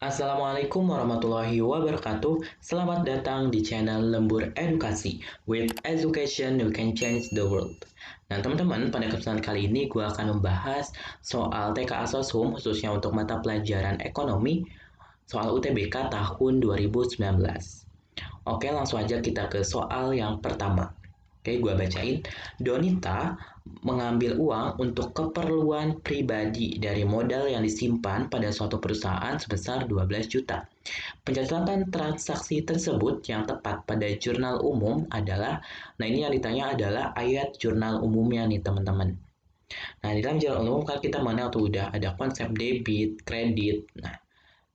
Assalamualaikum warahmatullahi wabarakatuh. Selamat datang di channel Lembur Edukasi. With education, you can change the world. Nah, teman-teman, pada kesempatan kali ini gue akan membahas soal TKA Soshum, khususnya untuk mata pelajaran ekonomi, soal UTBK tahun 2019. Oke, langsung aja kita ke soal yang pertama. Oke, gue bacain. Donita mengambil uang untuk keperluan pribadi dari modal yang disimpan pada suatu perusahaan sebesar 12 juta. Pencatatan transaksi tersebut yang tepat pada jurnal umum adalah, nah ini yang ditanya adalah ayat jurnal umumnya nih teman-teman. Nah, di dalam jurnal umum kan kita mengenal tuh udah ada konsep debit, kredit. Nah,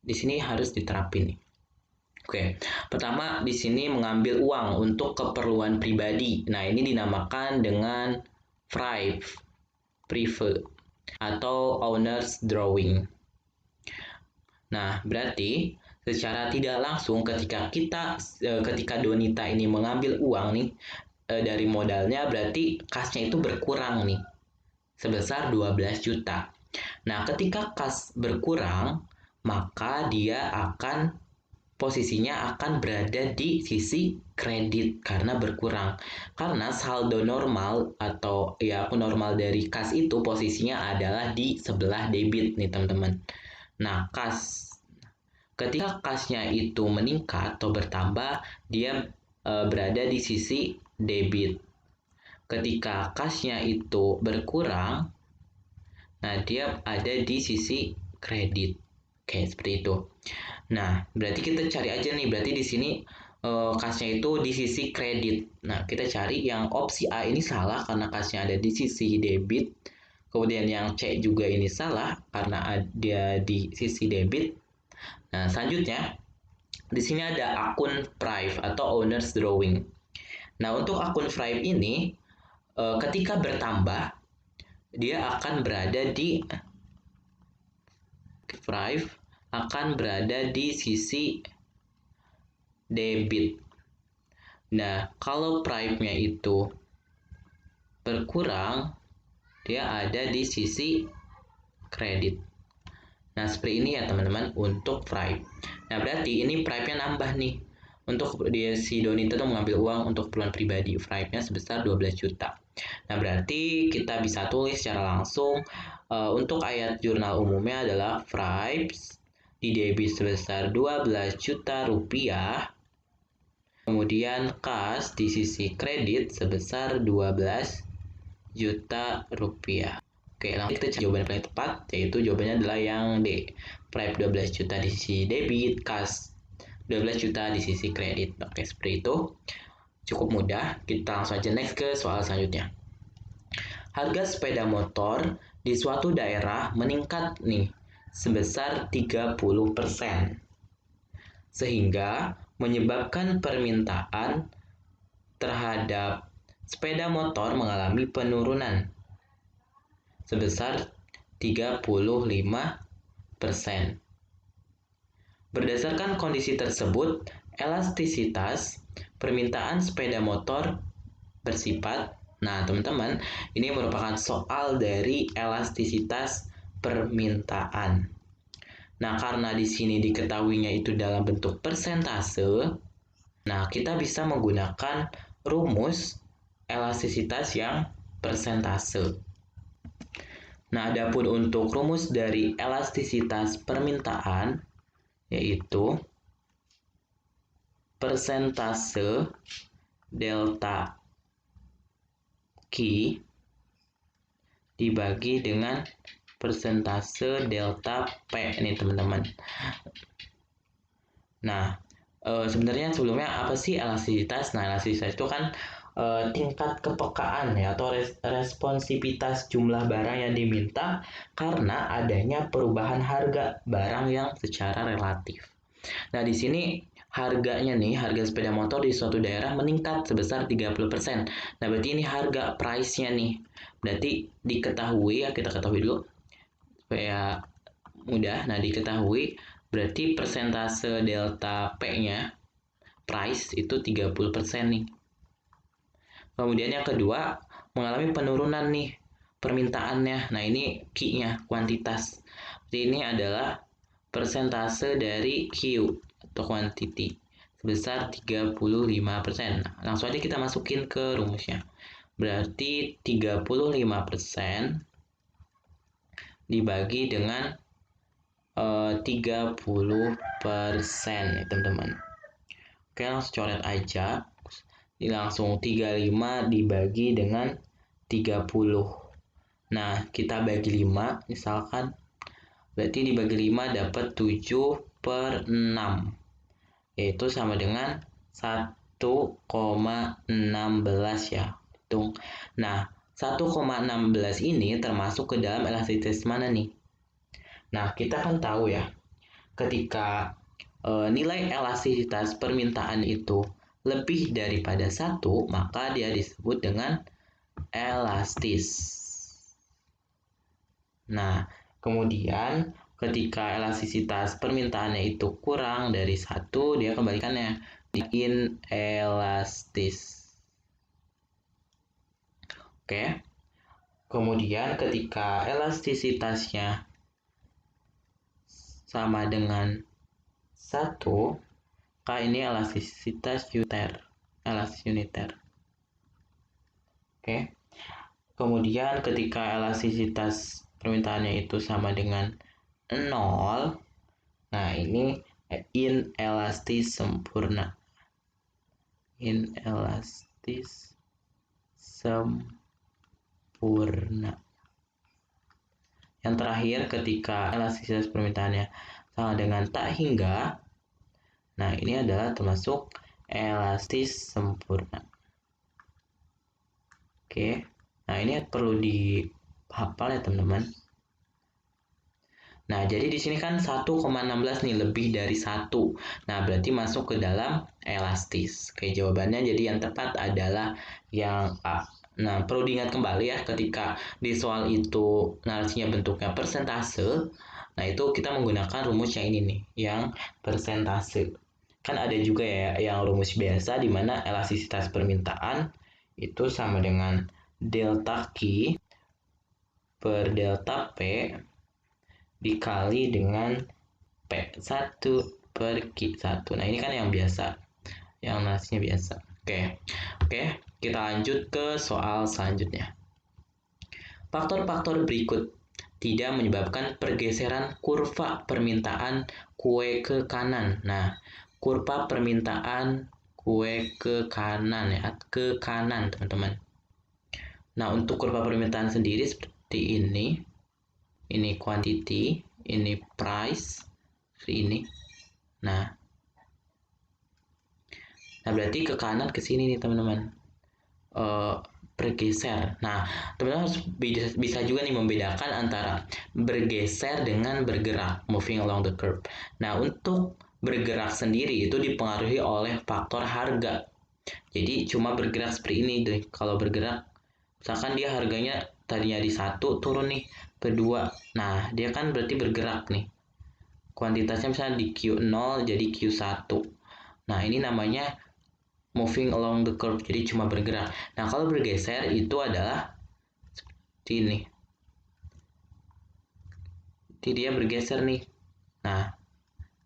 di sini harus diterapin nih. Oke, pertama di sini mengambil uang untuk keperluan pribadi. Nah, ini dinamakan dengan private atau owner's drawing. Nah, berarti secara tidak langsung ketika Donita ini mengambil uang nih dari modalnya, berarti kasnya itu berkurang nih sebesar 12 juta. Nah, ketika kas berkurang, maka dia posisinya akan berada di sisi kredit karena berkurang. Karena saldo normal atau ya normal dari kas itu posisinya adalah di sebelah debit nih teman-teman. Nah, ketika kasnya itu meningkat atau bertambah, dia berada di sisi debit. Ketika kasnya itu berkurang, nah dia ada di sisi kredit. Oke, seperti itu. Nah, berarti kita cari aja nih, berarti di sini kasnya itu di sisi kredit. Nah, kita cari yang opsi A ini salah karena kasnya ada di sisi debit. Kemudian yang C juga ini salah karena ada di sisi debit. Nah, selanjutnya di sini ada akun Prive atau owner's drawing. Nah, untuk akun Prive ini ketika bertambah dia akan berada di Prive akan berada di sisi debit. Nah, kalau prime-nya itu berkurang, dia ada di sisi kredit. Nah, seperti ini ya teman-teman untuk prime. Nah, berarti ini prime-nya nambah nih. Untuk dia si Donita tuh mengambil uang untuk keperluan pribadi, prime-nya sebesar 12 juta. Nah, berarti kita bisa tulis secara langsung untuk ayat jurnal umumnya adalah prime di debit sebesar 12 juta rupiah. Kemudian kas di sisi kredit sebesar 12 juta rupiah. Oke, langsung kita cari jawaban yang paling tepat, yaitu jawabannya adalah yang D. Prime 12 juta di sisi debit, kas 12 juta di sisi kredit. Oke, seperti itu. Cukup mudah. Kita langsung aja next ke soal selanjutnya. Harga sepeda motor di suatu daerah meningkat nih sebesar 30%. Sehingga menyebabkan permintaan terhadap sepeda motor mengalami penurunan sebesar 35%. Berdasarkan kondisi tersebut, elastisitas permintaan sepeda motor bersifat, nah teman-teman, ini merupakan soal dari elastisitas permintaan. Nah, karena di sini diketahuinya itu dalam bentuk persentase, nah kita bisa menggunakan rumus elastisitas yang persentase. Nah, adapun untuk rumus dari elastisitas permintaan yaitu persentase delta Q dibagi dengan persentase delta P nih teman-teman. Nah, sebenarnya sebelumnya apa sih elastisitas? Nah, elastisitas itu kan tingkat kepekaan ya atau responsivitas jumlah barang yang diminta karena adanya perubahan harga barang yang secara relatif. Nah, di sini harganya nih, harga sepeda motor di suatu daerah meningkat sebesar 30%. Nah, berarti ini harga price-nya nih. Berarti diketahui ya, kita ketahui dulu supaya mudah. Nah, diketahui berarti persentase delta P-nya price itu 30% nih. Kemudian yang kedua, mengalami penurunan nih permintaannya. Nah, ini Q-nya, kuantitas. Jadi ini adalah persentase dari Q atau quantity sebesar 35%. Nah, langsung aja kita masukin ke rumusnya. Berarti 35% dibagi dengan 30% nih teman-teman. Oke, langsung coret aja. Ini langsung 35 dibagi dengan 30. Nah, kita bagi 5 misalkan. Berarti dibagi 5 dapat 7/6. Yaitu sama dengan 1,16 ya. Hitung. Nah, 1,16 ini termasuk ke dalam elastisitas mana nih? Nah, kita kan tahu ya, ketika nilai elastisitas permintaan itu lebih daripada 1, maka dia disebut dengan elastis. Nah, kemudian ketika elastisitas permintaannya itu kurang dari 1, dia kebalikannya, inelastis. Oke. Kemudian ketika elastisitasnya sama dengan 1, maka ini elastisitas uniter. Oke. Kemudian ketika elastisitas permintaannya itu sama dengan 0, nah ini inelastis sempurna. Inelastis sempurna. Yang terakhir, ketika elastisitas permintaannya sama dengan tak hingga, nah ini adalah termasuk elastis sempurna. Oke, nah ini perlu dihafal ya teman-teman. Nah, jadi di sini kan 1,16 nih, lebih dari 1. Nah, berarti masuk ke dalam elastis. Oke, jawabannya jadi yang tepat adalah yang A. Nah, perlu diingat kembali ya, ketika di soal itu narasinya bentuknya persentase, nah itu kita menggunakan rumus yang ini nih, yang persentase. Kan ada juga ya yang rumus biasa, di mana elastisitas permintaan itu sama dengan delta Q per delta P dikali dengan P1 per Q1. Nah, ini kan yang biasa. Yang narasinya biasa. Oke, kita lanjut ke soal selanjutnya. Faktor-faktor berikut tidak menyebabkan pergeseran kurva permintaan kue ke kanan. Nah, kurva permintaan kue ke kanan ya, ke kanan teman-teman. Nah, untuk kurva permintaan sendiri seperti ini. Ini quantity, ini price, ini. Nah berarti ke kanan ke sini nih teman-teman. Bergeser. Nah, teman-teman harus bisa juga nih membedakan antara bergeser dengan bergerak, moving along the curve. Nah, untuk bergerak sendiri itu dipengaruhi oleh faktor harga. Jadi cuma bergerak seperti ini deh. Kalau bergerak, misalkan dia harganya tadinya di 1, turun nih ke 2. Nah, dia kan berarti bergerak nih. Kuantitasnya misalnya di Q0 jadi Q1. Nah, ini namanya moving along the curve, jadi cuma bergerak. Nah, kalau bergeser itu adalah seperti ini. Jadi dia bergeser nih. Nah,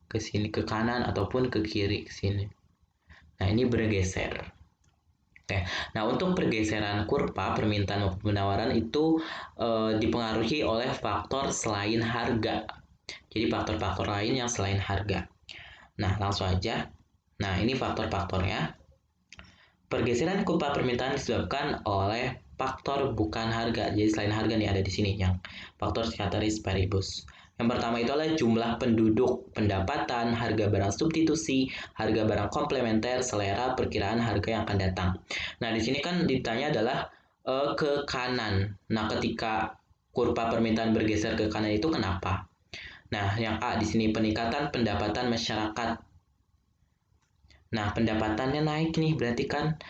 ke sini, ke kanan ataupun ke kiri, ke sini. Nah, ini bergeser. Oke. Nah, untuk pergeseran kurva permintaan maupun penawaran itu dipengaruhi oleh faktor selain harga. Jadi faktor-faktor lain yang selain harga. Nah, langsung aja. Nah, ini faktor-faktornya. Pergeseran kurva permintaan disebabkan oleh faktor bukan harga. Jadi selain harga nih ada di sini yang faktor ceteris paribus. Yang pertama itu adalah jumlah penduduk, pendapatan, harga barang substitusi, harga barang komplementer, selera, perkiraan harga yang akan datang. Nah, di sini kan ditanya adalah ke kanan. Nah, ketika kurva permintaan bergeser ke kanan itu kenapa? Nah, yang A di sini peningkatan pendapatan masyarakat. Nah, pendapatannya naik nih, berarti kan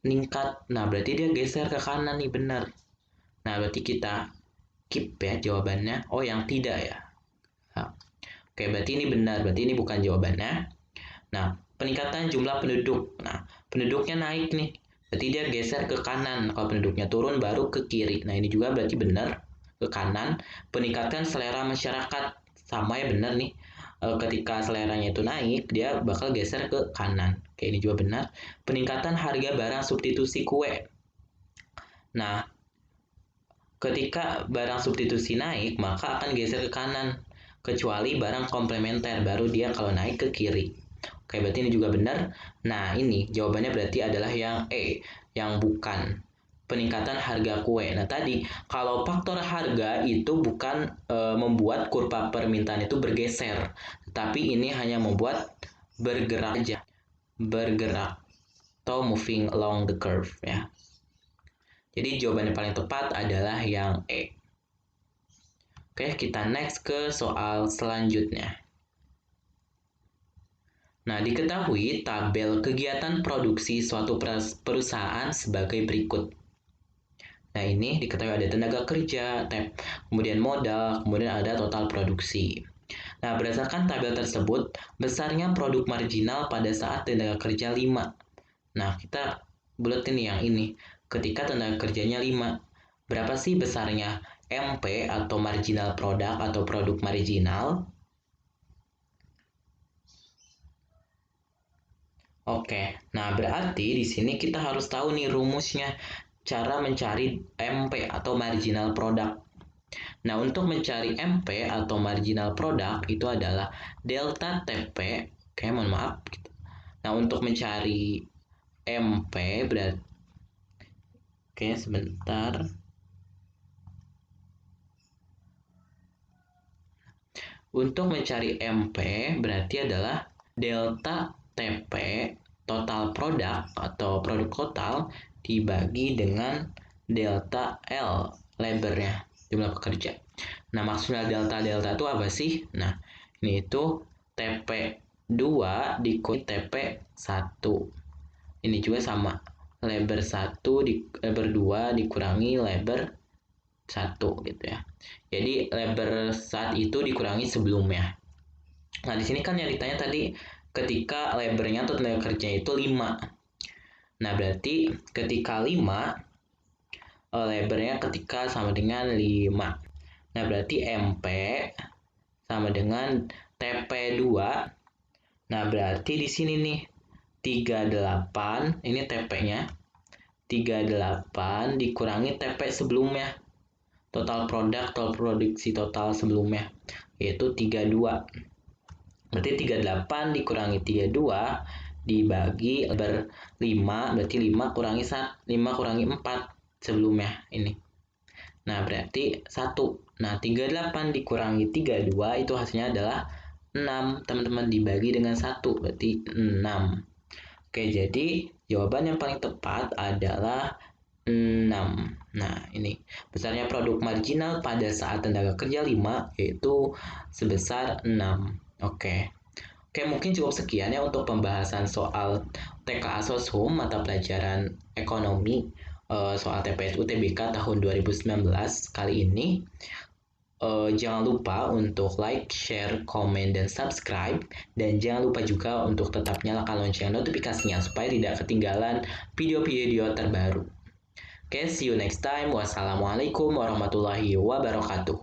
meningkat. Nah, berarti dia geser ke kanan nih, benar. Nah, berarti kita keep ya jawabannya. Oh, yang tidak ya. Nah, oke, berarti ini benar. Berarti ini bukan jawabannya. Nah, peningkatan jumlah penduduk. Nah, penduduknya naik nih. Berarti dia geser ke kanan. Kalau penduduknya turun, baru ke kiri. Nah, ini juga berarti benar. Ke kanan. Peningkatan selera masyarakat. Sama ya, benar nih. ketika seleranya itu naik, dia bakal geser ke kanan. Oke, ini juga benar. Peningkatan harga barang substitusi kue. Nah, ketika barang substitusi naik, maka akan geser ke kanan. Kecuali barang komplementer, baru dia kalau naik ke kiri. Oke, berarti ini juga benar. Nah, ini jawabannya berarti adalah yang E, yang bukan. Peningkatan harga kue. Nah, tadi kalau faktor harga itu bukan membuat kurva permintaan itu bergeser, tapi ini hanya membuat bergerak aja. Bergerak atau moving along the curve ya. Jadi jawaban yang paling tepat adalah yang E. Oke, kita next ke soal selanjutnya. Nah, diketahui tabel kegiatan produksi suatu perusahaan sebagai berikut. Nah, ini diketahui ada tenaga kerja, kemudian modal, kemudian ada total produksi. Nah, berdasarkan tabel tersebut, besarnya produk marginal pada saat tenaga kerja 5. Nah, kita buletin yang ini. Ketika tenaga kerjanya 5, berapa sih besarnya MP atau marginal produk atau produk marginal? Oke, nah berarti di sini kita harus tahu nih rumusnya, cara mencari MP atau marginal product. Nah, untuk mencari MP atau marginal product itu adalah delta TP. Oke, mohon maaf. Nah, untuk mencari MP berarti, oke, sebentar. Untuk mencari MP berarti adalah delta TP total produk atau produk total dibagi dengan delta L labornya, jumlah pekerja. Nah, maksudnya delta itu apa sih? Nah, ini itu TP2 dikurangi TP1. Ini juga sama. Labor 1 labor 2 dikurangi labor 1 gitu ya. Jadi labor saat itu dikurangi sebelumnya. Nah, di sini kan yang ditanya tadi ketika labornya atau tenaga kerjanya itu 5. Nah, berarti ketika 5 labornya ketika sama dengan 5. Nah, berarti MP sama dengan TP2. Nah, berarti di sini nih 38, ini TP-nya. 38 dikurangi TP sebelumnya. Total produk, total produksi total sebelumnya, yaitu 32. Berarti 38 dikurangi 32 dibagi per 5, berarti 5 kurangi 5 kurangi 4 sebelumnya ini. Nah, berarti 1. Nah, 38 dikurangi 32 itu hasilnya adalah 6, teman-teman, dibagi dengan 1, berarti 6. Oke, jadi jawaban yang paling tepat adalah 6. Nah, ini besarnya produk marginal pada saat tenaga kerja 5 yaitu sebesar 6. Oke. Oke, mungkin cukup sekian ya untuk pembahasan soal TKA Soshum mata pelajaran ekonomi soal TPS UTBK tahun 2019 kali ini. Jangan lupa untuk like, share, komen, dan subscribe. Dan jangan lupa juga untuk tetap nyalakan lonceng notifikasinya supaya tidak ketinggalan video-video terbaru. Okay, see you next time. Wassalamualaikum warahmatullahi wabarakatuh.